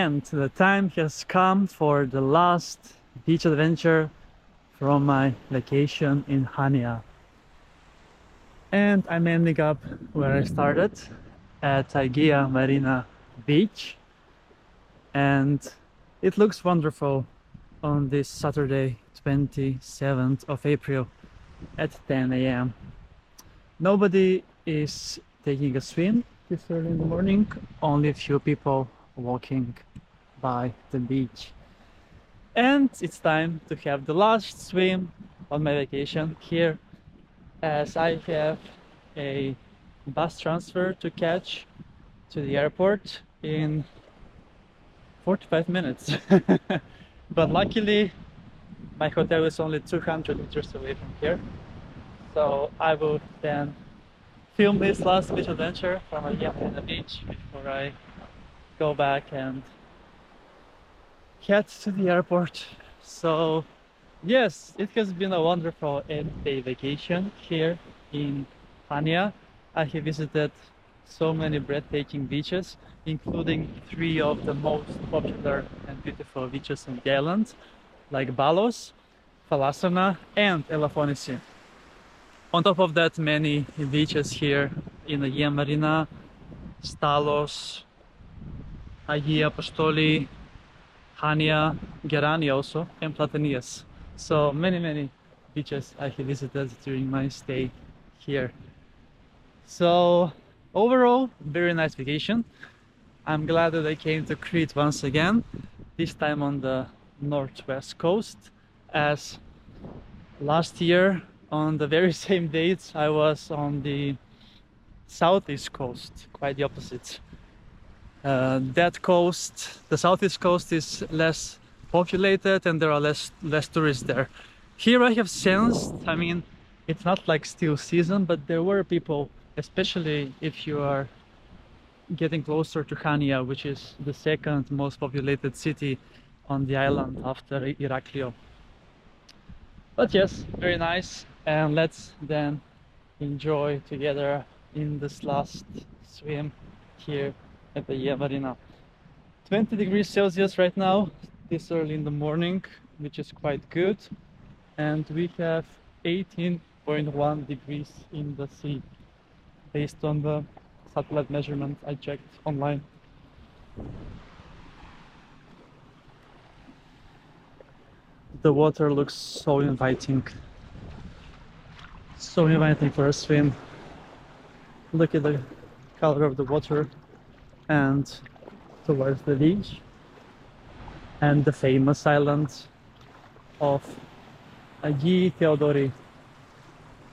And the time has come for the last beach adventure from my vacation in Hania. And I'm ending up where I started, at Agia Marina beach. And it looks wonderful on this Saturday, 27th of April at 10 a.m. Nobody is taking a swim this early in the morning, only a few people walking by the beach. And it's time to have the last swim on my vacation here, as I have a bus transfer to catch to the airport in 45 minutes. But luckily my hotel is only 200 meters away from here, so I will then film this last beach adventure from Agia on the beach before I go back and head to the airport. So yes, it has been a wonderful end-day vacation here in Hania. I have visited so many breathtaking beaches, including 3 of the most popular and beautiful beaches on the island, like Balos, Falasana and Elafonisi. On top of that, many beaches here in Aegean Marina, Stalos, Agia, Apostoli, Hania, Gerani also, and Platanias. So many beaches I have visited during my stay here. So overall, very nice vacation. I'm glad that I came to Crete once again, this time on the northwest coast, as last year on the very same dates I was on the southeast coast, quite the opposite. That coast, the southeast coast, is less populated and there are less tourists there. Here I have sensed, I mean, it's not like still season, but there were people, especially if you are getting closer to Hania, which is the second most populated city on the island after Iraklio. But yes, very nice, and let's then enjoy together in this last swim here at the Agia Marina. 20 degrees Celsius right now, this early in the morning, which is quite good, and we have 18.1 degrees in the sea based on the satellite measurement I checked online. The water looks so inviting for a swim. Look at the color of the water and towards the beach and the famous island of Agi Theodori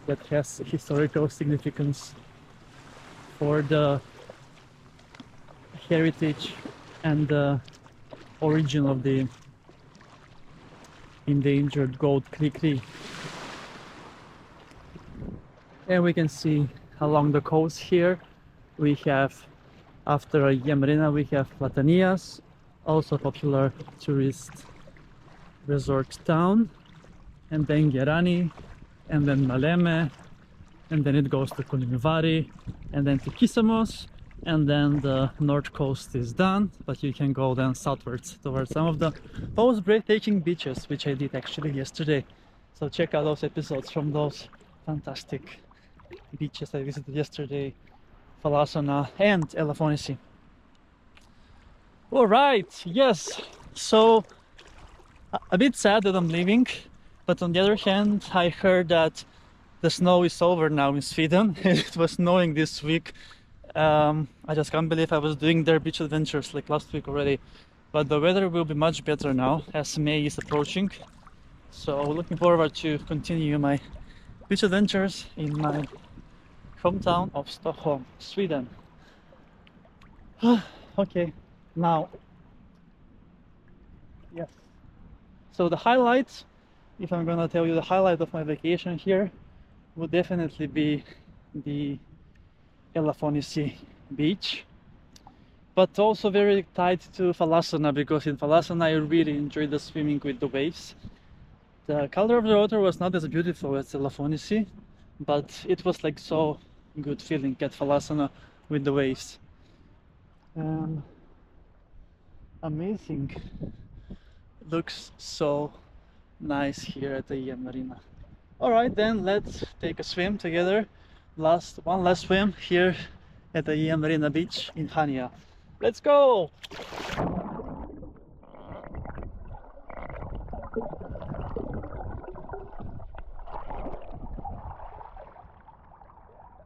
that has historical significance for the heritage and the origin of the endangered goat Crete. And we can see along the coast here we have, after Agia Marina, we have Platanias, also popular tourist resort town, and then Gerani, and then Maleme, and then it goes to Kulimivari, and then to Kisamos, and then the north coast is done, but you can go then southwards towards some of the most breathtaking beaches, which I did actually yesterday. So check out those episodes from those fantastic beaches I visited yesterday, Falasana and Elafonisi. All right, yes, so a bit sad that I'm leaving, but on the other hand, I heard that the snow is over now in Sweden. It was snowing this week. I just can't believe I was doing their beach adventures like last week already. But the weather will be much better now as May is approaching. So looking forward to continue my beach adventures in my hometown of Stockholm, Sweden. Okay, now, yes. So the highlight, if I'm gonna tell you the highlight of my vacation here, would definitely be the Elafonisi beach, but also very tied to Falasana, because in Falasana I really enjoyed the swimming with the waves. The color of the water was not as beautiful as Elafonisi, but it was like so good feeling at Falasana with the waves. amazing. Looks so nice here at the Aegean Marina. Alright then, let's take a swim together. One last swim here at the Aegean Marina beach in Hania. Let's go!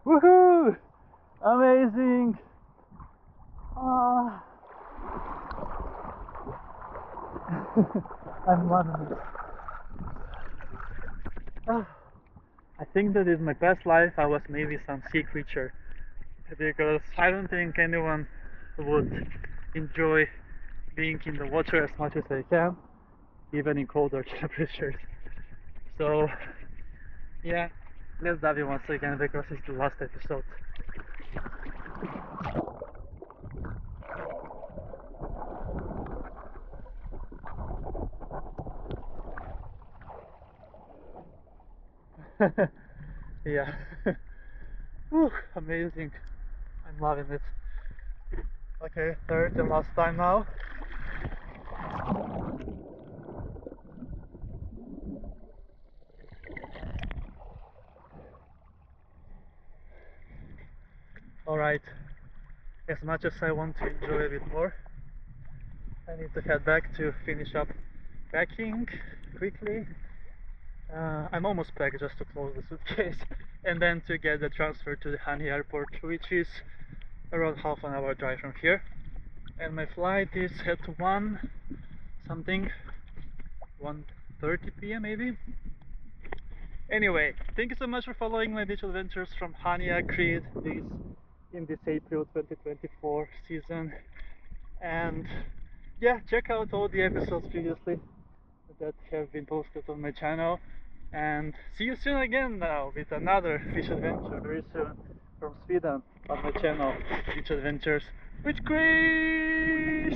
Woohoo! Amazing! Ah. I'm loving it. Ah. I think that in my past life I was maybe some sea creature, because I don't think anyone would enjoy being in the water as much as I can, even in colder temperatures. So yeah, let's dive in once again because it's the last episode. Yeah. Whew, amazing. I'm loving it. Okay, third and last time now. Alright, as much as I want to enjoy a bit more, I need to head back to finish up packing quickly. I'm almost packed, just to close the suitcase and then to get the transfer to the Hani airport, which is around half an hour drive from here. And my flight is at 1 something, 1:30 p.m. maybe. Anyway, thank you so much for following my beach adventures from Hania, Crete, in this April 2024 season. And yeah, check out all the episodes previously that have been posted on my channel. And see you soon again now with another fish adventure very soon from Sweden on my channel, Beach Adventures with Grace!